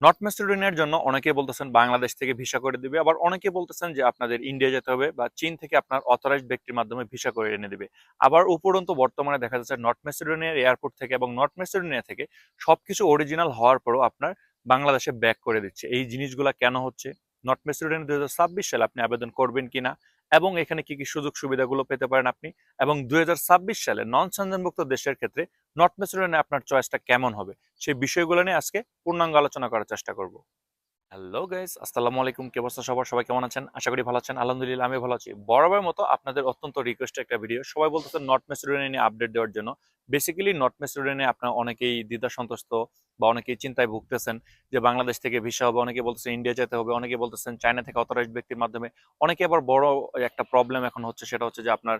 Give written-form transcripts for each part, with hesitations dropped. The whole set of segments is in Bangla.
নর্থ ম্যাসেডোনিয়ার জন্য অনেকে বলতেছেন বাংলাদেশ থেকে ভিসা করে দিবে, আবার অনেকে বলতেছেন যে আপনাদের ইন্ডিয়া যেতে হবে বা চীন থেকে আপনার অথরাইজড ব্যক্তির মাধ্যমে ভিসা করে এনে দিবে। আবার উপরন্তু বর্তমানে দেখা যাচ্ছে নর্থ ম্যাসেডোনিয়ার এয়ারপোর্ট থেকে এবং নর্থ ম্যাসেডোনিয়া থেকে সবকিছু অরিজিনাল হওয়ার পরও আপনার বাংলাদেশে ব্যাক করে দিচ্ছে। এই জিনিসগুলা কেন হচ্ছে? নর্থ ম্যাসেডোনিয়া 2026 সালে আপনি আবেদন করবেন কিনা এবং এখানে কি কি সুযোগ সুবিধাগুলো পেতে পারেন আপনি, এবং 2026 সালে নন সন্ধানভুক্ত দেশের ক্ষেত্রে নর্থ ম্যাসেডোনিয়া আপনার চয়েসটা কেমন হবে, সেই বিষয়গুলো নিয়ে আজকে পূর্ণাঙ্গ আলোচনা করার চেষ্টা করব। হ্যালো গাইস, আসসালামু আলাইকুম। কি অবস্থা সবার? সবাই কেমন আছেন? আশা করি ভালো আছেন। আলহামদুলিল্লাহ আমি ভালো আছি। বরাবরের মতো আপনাদের অত্যন্ত রিকোয়েস্ট একটা ভিডিও। সবাই বলতেছেন নর্থ ম্যাসেডোনিয়া নিয়ে আপডেট দেওয়ার জন্য। বেসিক্যালি নর্থ ম্যাসেডোনিয়া আপনার অনেকেই দ্বিধা সন্ত্রস্ত বা অনেকেই চিন্তায় ভুগতেছেন যে বাংলাদেশ থেকে ভিসা হবে, অনেকে বলতেছেন ইন্ডিয়া যেতে হবে, অনেকে বলতেছেন চায়না থেকে অথরাইজড ব্যক্তির মাধ্যমে। অনেকে আবার বড় একটা প্রবলেম এখন হচ্ছে, সেটা হচ্ছে যে আপনার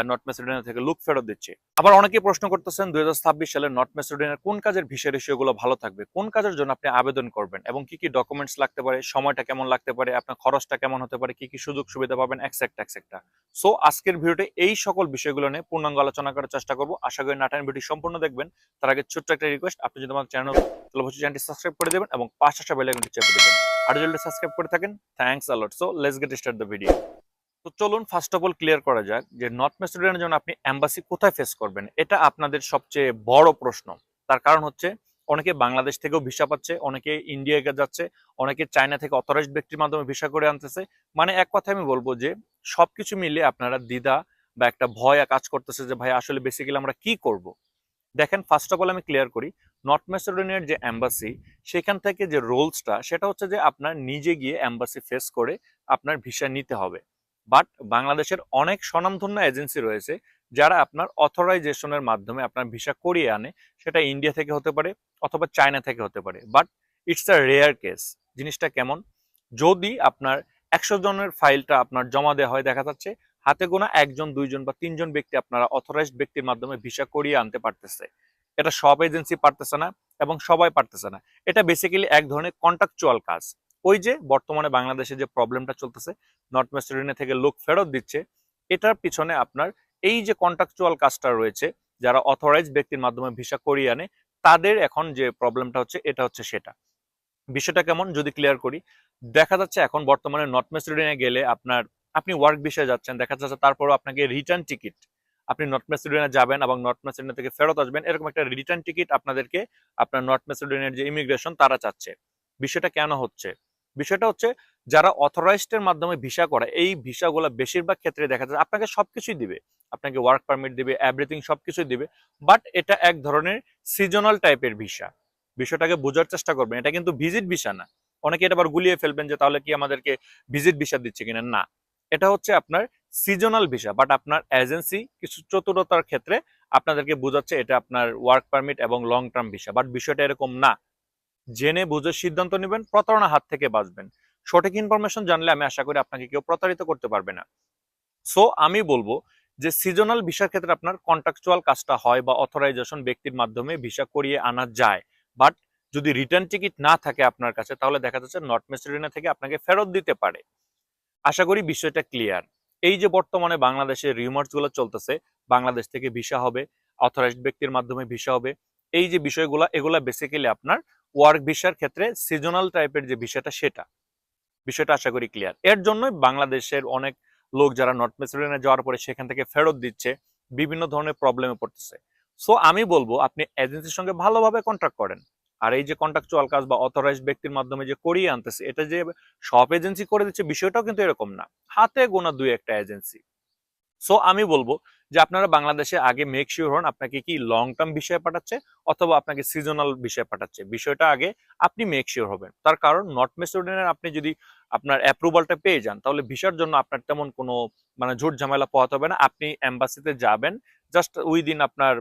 নর্থ ম্যাসেডোনিয়া থেকে লুক ফেরত দিচ্ছে। আবার অনেকে প্রশ্ন করতেছেন 2026 সালে নর্থ ম্যাসেডোনিয়ার কোন কাজের ভিসা রেশিওগুলো ভালো থাকবে, কোন কাজের জন্য আপনি আবেদন করবেন এবং কি কি ডকুমেন্টস লাগতে পারে, সময়টা কেমন লাগতে পারে, আপনার খরচটা কেমন হতে পারে, কি কি সুযোগ সুবিধা পাবেন, এক্সেট্রা এক্সেট্রা। সো আজকের ভিডিওতে এই সকল বিষয়গুলো নিয়ে পূর্ণাঙ্গ আলোচনা করার চেষ্টা করব। আশা করি নাটান ভিডিও সম্পূর্ণ দেখবেন। তার আগে ছোট্ট একটা রিকোয়েস্ট, আপনি যদি আমার চ্যানেল তাহলে অবশ্যই চ্যানেলটি সাবস্ক্রাইব করে দেবেন এবং পাশে আসা বেল আইকনটি চেপে দেবেন। আর যদি সাবস্ক্রাইব করে থাকেন, thanks a lot. So let's get start the video. তো চলুন ফার্স্ট অফ অল ক্লিয়ার করা যাক যে নর্থ ম্যাসেডোনিয়ার জন্য আপনি এম্বাসি কোথায় ফেস করবেন। এটা আপনাদের সবচেয়ে বড় প্রশ্ন। তার কারণ হচ্ছে অনেকে বাংলাদেশ থেকেও ভিসা পাচ্ছে, অনেকে ইন্ডিয়া যাচ্ছে, অনেকে চায়না থেকে অথরাইজড ব্যক্তির মাধ্যমে ভিসা করে আনতেছে। মানে এক কথায় আমি বলবো যে সবকিছু মিলে আপনারা দ্বিধা বা একটা ভয় কাজ করতেছে যে ভাই আসলে বেসিক্যালি আমরা কি করব। দেখেন, ফার্স্ট অফ অল আমি ক্লিয়ার করি, নর্থ ম্যাসেডোনিয়ার যে এম্বাসি, সেখান থেকে যে রোলসটা সেটা হচ্ছে যে আপনার নিজে গিয়ে এম্বাসি ফেস করে আপনার ভিসা নিতে হবে। বাট বাংলাদেশের অনেক স্বনামধন্য এজেন্সি রয়েছে যারা আপনার অথরাইজেশনের মাধ্যমে আপনার ভিসা করিয়ে আনে। সেটা ইন্ডিয়া থেকে হতে পারে অথবা চায়না থেকে হতে পারে, but it's a rare case. জিনিসটা কেমন? যদি আপনার 100 জনের ফাইলটা আপনার জমা দেওয়া হয়, দেখা যাচ্ছে হাতে গোনা একজন, দুইজন বা তিনজন ব্যক্তি আপনারা অথরাইজড ব্যক্তির মাধ্যমে ভিসা করিয়ে আনতে পারতেছে। এটা সব এজেন্সি পারতেছে না এবং সবাই পারতেছে না। এটা বেসিক্যালি এক ধরনের কন্ট্রাকচুয়াল কাজ। ওই যে বর্তমানে বাংলাদেশে যে প্রবলেমটা চলতেছে, নর্থ ম্যাসেডোনিয়া থেকে লোক ফেরত দিচ্ছে, এটার পিছনে আপনার এই যে কন্ট্রাকচুয়াল কাজটা রয়েছে, যারা অথরাইজড ব্যক্তির মাধ্যমে ভিসা করিয়ে আনে, তাদের এখন যে প্রবলেমটা হচ্ছে এটা হচ্ছে সেটা। বিষয়টা কেমন যদি ক্লিয়ার করি, দেখা যাচ্ছে এখন বর্তমানে নর্থ ম্যাসেডোনিয়া গেলে আপনি ওয়ার্ক ভিসায় যাচ্ছেন, দেখা যাচ্ছে তারপরও আপনাকে রিটার্ন টিকিট, আপনি নর্থ ম্যাসেডোনিয়া যাবেন এবং নর্থ ম্যাসেডোনিয়া থেকে ফেরত আসবেন, এরকম একটা রিটার্ন টিকিট আপনাদেরকে আপনার নর্থ ম্যাসেডোনিয়ার যে ইমিগ্রেশন তারা চাচ্ছে। বিষয়টা কেন হচ্ছে? বিষয়টা হচ্ছে যারা অথরাইজডের মাধ্যমে ভিসা করে, এই ভিসাগুলো বেশিরভাগ ক্ষেত্রে দেখা যায় আপনাকে সবকিছুই দিবে, আপনাকে ওয়ার্ক পারমিট দিবে, এভরিথিং সবকিছুই দিবে, বাট এটা এক ধরনের সিজনাল টাইপের ভিসা। বিষয়টাকে বোঝার চেষ্টা করবেন, এটা কিন্তু ভিজিট ভিসা না। অনেকে এটা আবার গুলিয়ে ফেলবেন যে তাহলে কি আমাদেরকে ভিজিট ভিসা দিচ্ছে কিনা। না, এটা হচ্ছে আপনার সিজনাল ভিসা, বাট আপনার এজেন্সি কিছু চতুরতার ক্ষেত্রে আপনাদেরকে বোঝাচ্ছে এটা আপনার ওয়ার্ক পারমিট এবং লং টার্ম ভিসা, বাট বিষয়টা এরকম না। জেনে বুঝে সিদ্ধান্ত নেবেন, প্রতারণার হাত থেকে বাঁচবেন। সঠিক ইনফরমেশন জানলে আমি আশা করি আপনাকে কেউ প্রতারিত করতে পারবে না। সো আমি বলবো যে সিজনাল ভিসার ক্ষেত্রে আপনার কন্ট্রাকচুয়াল কাজটা হয় বা অথরাইজেশন ব্যক্তির মাধ্যমে ভিসা করিয়ে আনা যায়, বাট যদি রিটার্ন টিকিট না থাকে আপনার কাছে, তাহলে দেখা যাচ্ছে নর্থ ম্যাসেডোনিয়া থেকে আপনাকে ফেরত দিতে পারে। আশা করি বিষয়টা ক্লিয়ার। এই যে বর্তমানে বাংলাদেশে রিউমার্স গুলো চলতেছে, বাংলাদেশ থেকে ভিসা হবে, অথরাইজড ব্যক্তির মাধ্যমে ভিসা হবে, এই যে বিষয়গুলো, এগুলা বেসিক্যালি আপনার ওয়ার্ক ভিসার ক্ষেত্রে সিজনাল টাইপের যে বিষয়টা, সেটা বিষয়টা আশা করি ক্লিয়ার। এর জন্যই বাংলাদেশের অনেক লোক যারা নর্থ ম্যাসেডোনিয়া যাওয়ার পরে সেখান থেকে ফেরত দিচ্ছে, বিভিন্ন ধরনের প্রবলেমে পড়তেছে। সো আমি বলবো আপনি এজেন্সির সঙ্গে ভালোভাবে কন্ট্রাক্ট করেন। আর এই যে কন্ট্রাকচুয়াল কাজ বা অথরাইজড ব্যক্তির মাধ্যমে যে করিয়ে আনতেছে, এটা যে সব এজেন্সি করে দিচ্ছে বিষয়টাও কিন্তু এরকম না, হাতে গোনা দুই একটা এজেন্সি। সো আমি বলবো যে আপনারা বাংলাদেশে আগে মেক শিওর হন আপনাকে কি লং টার্ম বিষয়ে পাঠাচ্ছে অথবা আপনাকে সিজনাল বিষয়ে পাঠাচ্ছে। বিষয়টা আগে আপনি মেক শিওর হবেন। তার কারণ নর্থ ম্যাসেডোনিয়ার আপনি যদি আপনার অ্যাপ্রুভালটা পেয়ে যান, তাহলে ভিসার জন্য আপনার তেমন কোনো মানে ঝুট ঝামেলা পোহাতে হবে না। আপনি এম্বাসিতে যাবেন, জাস্ট উইদিন আপনার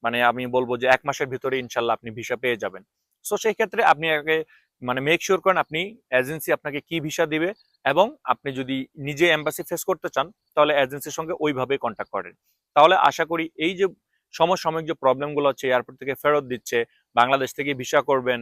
মানে আমি বলবো যে 1 মাসের ভিতরে ইনশাল্লাহ আপনি ভিসা পেয়ে যাবেন। সো সেই ক্ষেত্রে আপনি আগে মানে মেক শিওর করেন আপনি এজেন্সি আপনাকে কি ভিসা দিবে, এবং আপনি যদি নিজে এম্বাসি ফেস করতে চান তাহলে এজেন্সির সঙ্গে ওইভাবে কন্ট্যাক্ট করেন। তাহলে আশা করি এই যে সমসাময়িক যে প্রবলেমগুলো হচ্ছে, এয়ারপোর্ট থেকে ফেরত দিচ্ছে, বাংলাদেশ থেকে ভিসা করবেন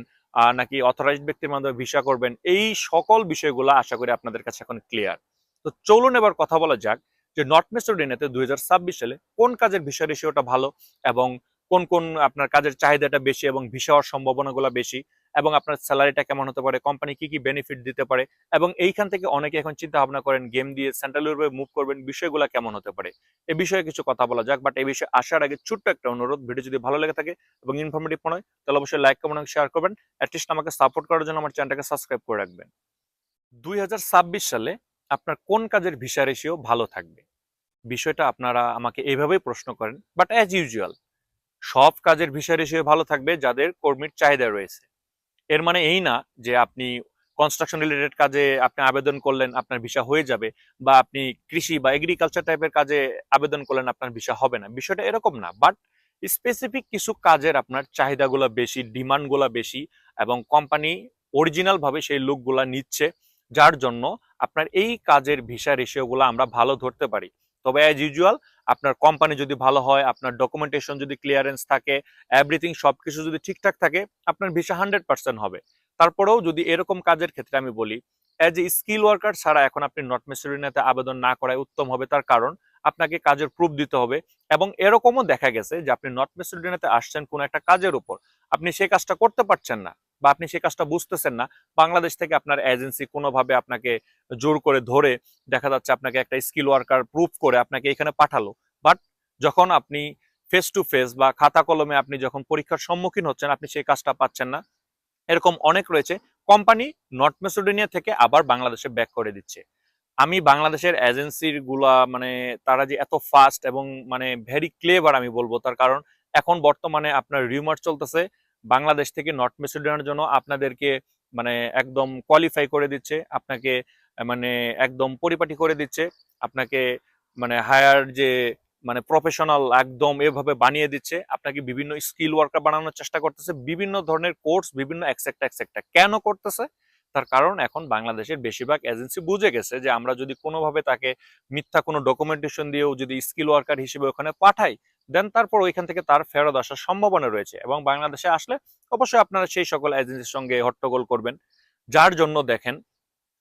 নাকি অথরাইজড ব্যক্তির মাধ্যমে ভিসা করবেন, এই সকল বিষয়গুলো আশা করি আপনাদের কাছে এখন ক্লিয়ার। তো চলুন এবার কথা বলা যাক যে নর্থ ম্যাসেডোনিয়াতে 2026 সালে কোন কাজের ভিসা রেশিওটা ভালো এবং কোন কোন আপনার কাজের চাহিদাটা বেশি এবং ভিসা হওয়ার সম্ভাবনাগুলো বেশি, এবং আপনার স্যালারিটা কেমন হতে পারে, কোম্পানি কি কি বেনিফিট দিতে পারে, এবং এইখান থেকে অনেকে এখন চিন্তা ভাবনা করেন গেম দিয়ে সেন্ট্রাল ইউরোপে মুভ করবেন, বিষয়গুলো কেমন হতে পারে, এই বিষয়ে কিছু কথা বলা যাক। বাট এই বিষয়ে আসার আগে ছোট্ট একটা অনুরোধ, ভিডিও যদি ভালো লেগে থাকে এবং ইনফরমেটিভ মনে হয় তাহলে অবশ্যই লাইক কমেন্ট এবং শেয়ার করবেন। অ্যাটলিস্ট আমাকে সাপোর্ট করার জন্য আমার চ্যানেলটাকে সাবস্ক্রাইব করে রাখবেন। 2026 সালে আপনার কোন কাজের ভিসা রেশিও ভালো থাকবে? বিষয়টা আপনারা আমাকে এইভাবেই প্রশ্ন করেন, বাট অ্যাজ ইউজুয়াল সব কাজের ভিসা রেশিও ভালো থাকবে যাদের কর্মীর চাহিদা রয়েছে। এর মানে এই না যে আপনি কনস্ট্রাকশন রিলেটেড কাজে আপনি আবেদন করলেন আপনার ভিসা হয়ে যাবে, বা আপনি কৃষি বা এগ্রিকালচার টাইপের কাজে আবেদন করলেন আপনার ভিসা হবে না, বিষয়টা এরকম না। বাট স্পেসিফিক কিছু কাজের আপনার চাহিদাগুলো বেশি, ডিমান্ডগুলো বেশি, এবং কোম্পানি অরিজিনাল ভাবে সেই লোকগুলা নিচ্ছে, যার জন্য আপনার এই কাজের ভিসা রেশিওগুলো আমরা ভালো ধরতে পারি। তবে অ্যাজ ইউজুয়াল আপনার কোম্পানি যদি ভালো হয়, আপনার ডকুমেন্টেশন যদি ক্লিয়ারেন্স থাকে, এভরিথিং সবকিছু যদি ঠিকঠাক থাকে, আপনার ভিসা 100% হবে। তারপরেও যদি এরকম কাজের ক্ষেত্রে আমি বলি, অ্যাজ এ স্কিল ওয়ার্কার ছাড়া এখন আপনি নর্থ ম্যাসেডোনিয়াতে আবেদন না করাই উত্তম হবে। তার কারণ আপনাকে কাজের প্রুফ দিতে হবে, এবং এরকমও দেখা গেছে যে আপনি নর্থ ম্যাসেডোনিয়াতে আসছেন কোনো একটা কাজের উপর, আপনি সেই কাজটা করতে পারছেন না বা আপনি সেই কাজটা বুঝতেছেন না, বাংলাদেশ থেকে আপনার এজেন্সি কোনোভাবে আপনাকে জোর করে ধরে দেখা যাচ্ছে আপনাকে একটা স্কিল ওয়ার্কার প্রুফ করে আপনাকে এখানে পাঠালো। বাট যখন আপনি ফেস টু ফেস বা খাতা কলমে আপনি যখন পরীক্ষার সম্মুখীন হচ্ছেন, আপনি সেই কাজটা পাচ্ছেন না। এরকম অনেক রয়েছে, কোম্পানি নর্থ ম্যাসেডোনিয়া থেকে আবার বাংলাদেশে ব্যাক করে দিচ্ছে। আমি বাংলাদেশের এজেন্সির গুলা মানে তারা যে এত ফাস্ট এবং মানে ভেরি ক্লেভার আমি বলবো, তার কারণ এখন বর্তমানে আপনার রিউমার চলতেছে বাংলাদেশ থেকে নর্থ ম্যাসেডোনিয়ার জন্য আপনাদেরকে মানে একদম কোয়ালিফাই করে দিচ্ছে, আপনাকে মানে একদম পরিপাটি করে দিচ্ছে, আপনাকে মানে হায়ার যে মানে প্রফেশনাল একদম এভাবে বানিয়ে দিচ্ছে, আপনাকে বিভিন্ন স্কিল ওয়ার্কার বানানোর চেষ্টা করতেছে, বিভিন্ন ধরনের কোর্স, বিভিন্ন এক্সেট্রা এক্সেট্রা। কেন করতেছে? তার কারণ এখন বাংলাদেশের বেশিরভাগ এজেন্সি বুঝে গেছে যে আমরা যদি কোনোভাবে তাকে মিথ্যা কোনো ডকুমেন্টেশন দিয়েও যদি স্কিল ওয়ার্কার হিসেবে ওখানে পাঠাই, দেন তারপর ওইখান থেকে তার ফেরত আসার সম্ভাবনা রয়েছে, এবং বাংলাদেশে আসলে অবশ্যই আপনারা সেই সকল এজেন্সির সঙ্গে হট্টগোল করবেন। যার জন্য দেখেন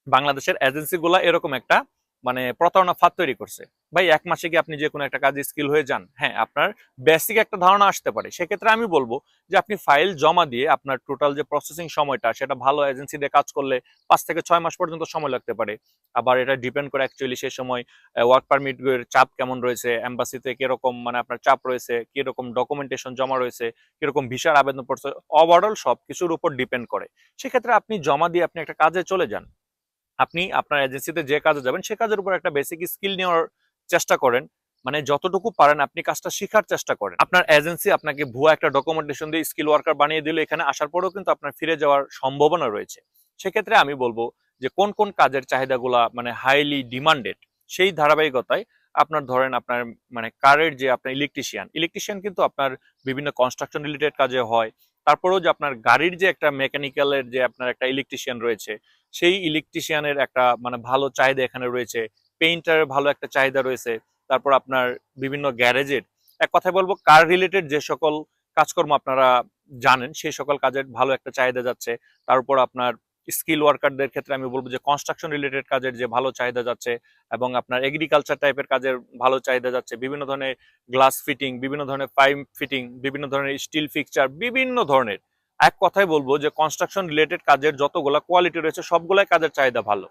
বাংলাদেশের এজেন্সিগুলা এরকম একটা মানে প্রতারণা ফাঁদ তৈরি করছে। ভাই 1 মাসে কি আপনি যে কোনো একটা কাজে স্কিল হয়ে যান? হ্যাঁ, আপনার বেসিক একটা ধারণা আসতে পারে। সেক্ষেত্রে আমি বলবো যে আপনি ফাইল জমা দিয়ে আপনার টোটাল যে প্রসেসিং সময়টা, সেটা ভালো এজেন্সি দিয়ে কাজ করলে 5 থেকে 6 মাস পর্যন্ত সময় লাগতে পারে। আবার এটা ডিপেন্ড করে অ্যাকচুয়ালি সেই সময় ওয়ার্ক পারমিট এর চাপ কেমন রয়েছে, এম্বাসিতে কিরকম মানে আপনার চাপ রয়েছে, কিরকম ডকুমেন্টেশন জমা রয়েছে, কিরকম ভিসার আবেদন পড়ছে, ওভারঅল সবকিছুর উপর ডিপেন্ড করে। সেক্ষেত্রে আপনি জমা দিয়ে আপনি একটা কাজে চলে যান। আপনি আপনার এজেন্সিতে যে কাজে যাবেন সে কাজের উপর একটা বেসিক স্কিল নেওয়ার চেষ্টা করেন, মানে যতটুকু পারেন আপনি কাজটা শেখার চেষ্টা করেন। আপনার এজেন্সি আপনাকে ভুয়া একটা ডকুমেন্টেশন দিয়ে স্কিল ওয়ার্কার বানিয়ে দিলে এখানে আসার পরেও কিন্তু আপনার ফিরে যাওয়ার সম্ভাবনা রয়েছে। সেক্ষেত্রে আমি বলবো যে কোন কোন কাজের চাহিদাগুলা মানে হাইলি ডিমান্ডেড, সেই ধারাবাহিকতায় আপনার ধরেন আপনার মানে কারের যে আপনার ইলেকট্রিশিয়ান কিন্তু আপনার বিভিন্ন কনস্ট্রাকশন রিলেটেড কাজে হয়। তারপরেও যে আপনার গাড়ির যে একটা মেকানিক্যালের যে আপনার একটা ইলেকট্রিশিয়ান রয়েছে, সেই ইলেকট্রিশিয়ানের একটা মানে ভালো চাহিদা এখানে রয়েছে। পেইন্টারের ভালো একটা চাহিদা রয়েছে। তারপর আপনার বিভিন্ন গ্যারেজের, এক কথায় বলবো কার রিলেটেড যে সকল কাজকর্ম আপনারা জানেন সেই সকল কাজের ভালো একটা চাহিদা যাচ্ছে। তারপর আপনার স্কিল ওয়ার্কারদের ক্ষেত্রে আমি বলবো যে কনস্ট্রাকশন রিলেটেড কাজের যে ভালো চাহিদা যাচ্ছে, এবং আপনার এগ্রিকালচার টাইপের কাজের ভালো চাহিদা যাচ্ছে। বিভিন্ন ধরনের গ্লাস ফিটিং, বিভিন্ন ধরনের পাইপ ফিটিং, বিভিন্ন ধরনের স্টিল ফিক্সচার, বিভিন্ন ধরনের, এক কথায় বলবো যে কনস্ট্রাকশন রিলেটেড কাজের যতগুলা কোয়ালিটি রয়েছে সবগুলাই কাজের চাহিদা ভালো।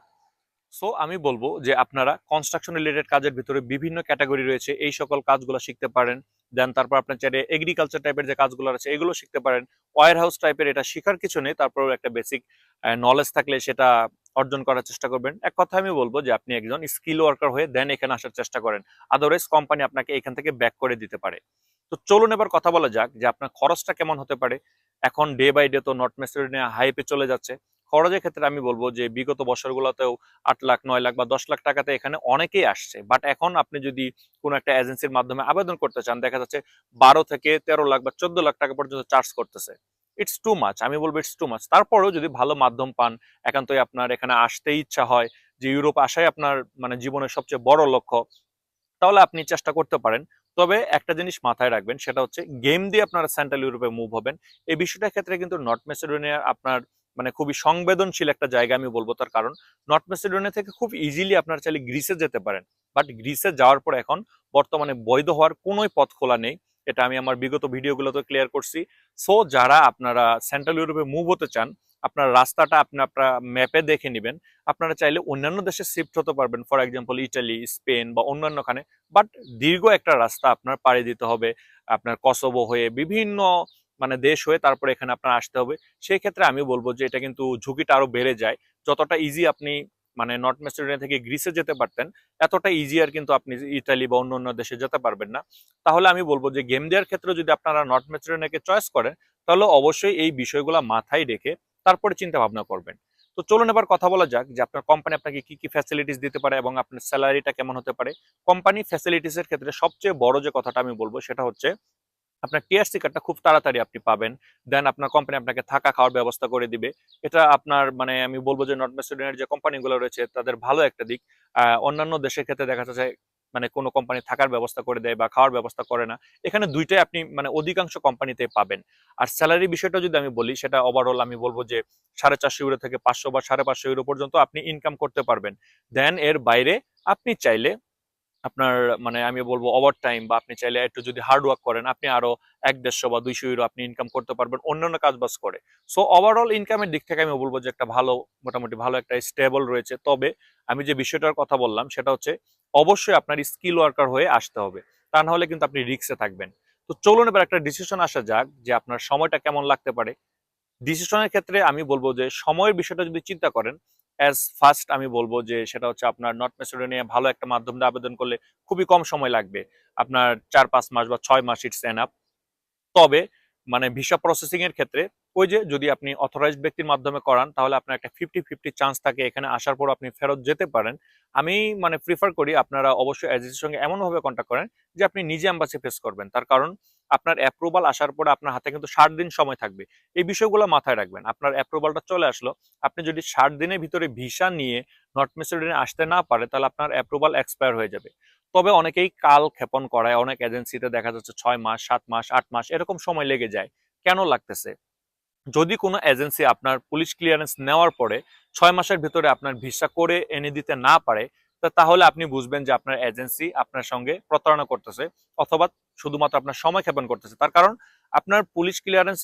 সো আমি বলবো যে আপনারা কনস্ট্রাকশন রিলেটেড কাজের ভিতরে বিভিন্ন ক্যাটাগরি রয়েছে, এই সকল কাজগুলো শিখতে পারেন। দেন তারপর আপনার চাইলে এগ্রিকালচার টাইপের যে কাজগুলো আছে এগুলো শিখতে পারেন। ওয়্যার হাউস টাইপের এটা শেখার কিছু নেই, তারপর একটা বেসিক নলেজ থাকলে সেটা অর্জন করার চেষ্টা করবেন। এক কথা আমি বলবো যে আপনি একজন স্কিল ওয়ার্কার হয়ে দেন এখানে আসার চেষ্টা করেন, আদারওয়াইজ কোম্পানি আপনাকে এখান থেকে ব্যাক করে দিতে পারে। তো চলুন এবার কথা বলা যাক যে আপনার খরচটা কেমন হতে পারে। এখন ডে বাই ডে তো নর্থ ম্যাসেডোনিয়া হাইপে চলে যাচ্ছে। খরচের ক্ষেত্রে আমি বলবো যে বিগত বছরগুলোতেও 8 লাখ 9 লাখ বা 10 লাখ টাকাতে এখানে অনেকেই আসছে। বাট এখন আপনি যদি কোনো একটা এজেন্সির মাধ্যমে আবেদন করতে চান, দেখা যাচ্ছে 12 থেকে 13 লাখ বা 14 লাখ টাকা পর্যন্ত চার্জ করতেছে। ইটস টু মাচ, আমি বলবো ইটস টু মাচ। তারপরেও যদি ভালো মাধ্যম পান, একান্তই আপনার এখানে আসতেই ইচ্ছা হয়, যে ইউরোপ আসাই আপনার মানে জীবনের সবচেয়ে বড় লক্ষ্য, তাহলে আপনি চেষ্টা করতে পারেন। তবে একটা জিনিস মাথায় রাখবেন, সেটা হচ্ছে গেম দিয়ে আপনারা সেন্ট্রাল ইউরোপে মুভ হবেন, এই বিষয়টার ক্ষেত্রে কিন্তু নর্থ ম্যাসেডোনিয়া আপনার মানে খুবই সংবেদনশীল একটা জায়গা আমি বলবো। তার কারণ নর্থ ম্যাসেডোনিয়া থেকে খুব ইজিলি আপনারা চাইলে গ্রিসে যেতে পারেন, বাট গ্রিসে যাওয়ার পর এখন বর্তমানে বৈধ হওয়ার কোনোই পথ খোলা নেই। এটা আমি আমার বিগত ভিডিওগুলোতে ক্লিয়ার করছি। সো যারা আপনারা সেন্ট্রাল ইউরোপে মুভ হতে চান, আপনার রাস্তাটা আপনারা ম্যাপে দেখে নেবেন। আপনারা চাইলে অন্যান্য দেশে শিফট হতে পারবেন, ফর এক্সাম্পল ইটালি, স্পেন বা অন্যান্যখানে। বাট দীর্ঘ একটা রাস্তা আপনার পাড়ি দিতে হবে, আপনার কসোভো হয়ে বিভিন্ন মানে দেশ হয়ে তারপরে এখানে আপনার আসতে হবে। সেই ক্ষেত্রে আমি বলবো যে এটা কিন্তু ঝুঁকিটা আরো বেড়ে যায়। যতটা ইজি আপনি মানে নর্থ ম্যাসেডোনিয়া থেকে গ্রিসে যেতে পারতেন, এতটা ইজিয়ার কিন্তু আপনি ইতালি বা অন্য দেশে যেতে পারবেন না। তাহলে আমি বলবো যে গেম দেওয়ার ক্ষেত্রে যদি আপনারা নর্থ ম্যাসেডোনিয়াকে চয়েস করেন, তাহলে অবশ্যই এই বিষয়গুলো মাথায় রেখে তারপরে চিন্তা ভাবনা করবেন। তো চলুন এবার কথা বলা যাক যে আপনার কোম্পানি আপনাকে কি কি ফ্যাসিলিটিস দিতে পারে এবং আপনার স্যালারিটা কেমন হতে পারে। কোম্পানি ফ্যাসিলিটিস এর ক্ষেত্রে সবচেয়ে বড় যে কথাটা আমি বলবো সেটা হচ্ছে আপনার টিআরসি কার্ডটা খুব তাড়াতাড়ি আপনি পাবেন। দেন আপনার কোম্পানি আপনাকে থাকা খাওয়ার ব্যবস্থা করে দিবে। এটা আপনার মানে আমি বলবো যে নর্থ ম্যাসেডোনিয়ার যে কোম্পানিগুলো রয়েছে তাদের ভালো একটা দিক। অন্যান্য দেশের ক্ষেত্রে দেখা যাচ্ছে মানে কোনো কোম্পানি থাকার ব্যবস্থা করে দেয় বা খাওয়ার ব্যবস্থা করে না। এখানে দুইটাই আপনি মানে অধিকাংশ কোম্পানিতে পাবেন। আর স্যালারি বিষয়টা যদি আমি বলি, সেটা ওভারঅল আমি বলবো যে 450 ইউরো থেকে 500 বা 550 ইউরো পর্যন্ত আপনি ইনকাম করতে পারবেন। দেন এর বাইরে আপনি চাইলে আপনার মানে আমি বলবো ওভার টাইম বা আপনি চাইলে একটু যদি হার্ড ওয়ার্ক করেন, আপনি আরো 150 বা 200 ইউরো আপনি ইনকাম করতে পারবেন অন্যান্য কাজ বাজ করে। সো ওভারঅল ইনকামের দিক থেকে আমি বলবো যে একটা ভালো, মোটামুটি ভালো একটা স্টেবল রয়েছে। তবে আমি যে বিষয়টার কথা বললাম সেটা হচ্ছে অবশ্যই আপনার স্কিল ওয়ার্কার হয়ে আসতে হবে, তা না হলে কিন্তু আপনি রিস্কে থাকবেন। তো চলুন এবার একটা ডিসিশন আসা যাক যে আপনার সময়টা কেমন লাগতে পারে। ডিসিশনের ক্ষেত্রে আমি বলবো যে সময়ের বিষয়টা যদি চিন্তা করেন, অ্যাজ ফার্স্ট আমি বলবো যে সেটা হচ্ছে আপনার নর্থ ম্যাসেডোনিয়া ভালো একটা মাধ্যম দিয়ে আবেদন করলে খুবই কম সময় লাগবে। আপনার 4-5 মাস বা 6 মাস ইটস এনাফ। তবে মানে ভিসা প্রসেসিং এর ক্ষেত্রে ওই যে যদি আপনি অথরাইজড ব্যক্তির মাধ্যমে করান, তাহলে আপনার একটা 50-50 চান্স থাকে এখানে আসার পর আপনি ফেরত যেতে পারেন। আমি মানে প্রিফার করি আপনারা অবশ্যই এজেন্সির সঙ্গে এমনভাবে কন্ট্যাক্ট করেন যে আপনি নিজে এম্বাসি ফেস করবেন। তার কারণ আপনার অ্যাপ্রুভাল আসার পরে আপনার হাতে কিন্তু 60 দিন সময় থাকবে। এই বিষয়গুলো মাথায় রাখবেন। আপনার অ্যাপ্রুভালটা চলে আসলো, আপনি যদি 60 দিনের ভিতরে ভিসা নিয়ে নর্থ ম্যাসেডোনিয়া আসতে না পারে, তাহলে আপনার অ্যাপ্রুভাল এক্সপায়ার হয়ে যাবে। তবে অনেকেই কাল ক্ষেপণ করায়, অনেক এজেন্সিতে দেখা যাচ্ছে 6 মাস, 7 মাস, 8 মাস এরকম সময় লেগে যায়। কেন লাগতেছে? যদি কোনো এজেন্সি আপনার পুলিশ ক্লিয়ারেন্স নেওয়ার পরে 6 মাসের ভিতরে আপনার ভিসা করে এনে দিতে না পারে, তাহলে আপনি বুঝবেন যে আপনার এজেন্সি আপনার সঙ্গে প্রতারণা করতেছে অথবা শুধুমাত্র আপনার সময় ক্ষেপণ করতেছে। তার কারণ আপনার পুলিশ ক্লিয়ারেন্স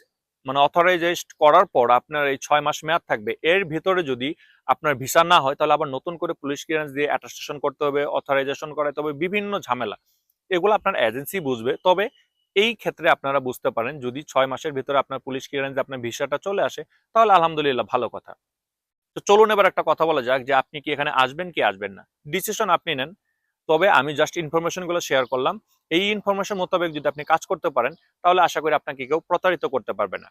মানে অথরাইজড করার পর আপনার এই 6 মাস মেয়াদ থাকবে, এর ভিতরে যদি আপনার ভিসা না হয় তাহলে আবার নতুন করে পুলিশ ক্লিয়ারেন্স দিয়ে অ্যাটাস্টেশন করতে হবে, অথরাইজেশন করাতে হবে, বিভিন্ন ঝামেলা। এগুলো আপনার এজেন্সি বুঝবে। তবে এই ক্ষেত্রে আপনারা বুঝতে পারেন যদি 6 মাসের ভিতরে আপনার পুলিশ ক্লিয়ারেন্স আপনার ভিসাটা চলে আসে, তাহলে আলহামদুলিল্লাহ ভালো কথা। তো চলুন এবার একটা কথা বলা যাক যে আপনি কি এখানে আসবেন কি আসবেন না। ডিসিশন আপনি নেন। তবে আমি জাস্ট ইনফরমেশন গুলো শেয়ার করলাম। এই ইনফরমেশন মোতাবেক যদি আপনি কাজ করতে পারেন, তাহলে আশা করি আপনাকে কেউ প্রতারিত করতে পারবে না।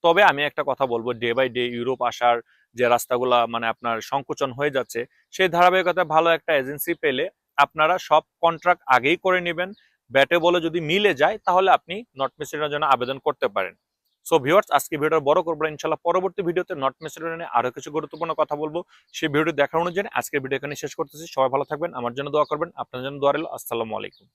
তবে আমি একটা কথা বলবো, ডে বাই ডে ইউরোপ আসার যে রাস্তাগুলা মানে আপনার সংকুচন হয়ে যাচ্ছে, সেই ধারাবাহিকতা ভালো একটা এজেন্সি পেলে আপনারা সব কন্ট্রাক্ট আগেই করে নেবেন। ব্যাটে বলে যদি মিলে যায় তাহলে আপনি নর্থ ম্যাসেডোনিয়ার জন্য আবেদন করতে পারেন। সো ভিউয়ার্স, আজকে ভিডিওটা বড় করবো না, ইনশাল্লাহ পরবর্তী ভিডিওতে নর্থ ম্যাসেডোনিয়া নিয়ে আরো কিছু গুরুত্বপূর্ণ কথা বলবো। সেই ভিডিওটি দেখার অনুযায়ী আজকের ভিডিও এখানে শেষ করতেছি। সবাই ভালো থাকবেন, আমার জন্য দোয়া করবেন, আপনার জন্য দোয়া রইল। আসসালামু আলাইকুম।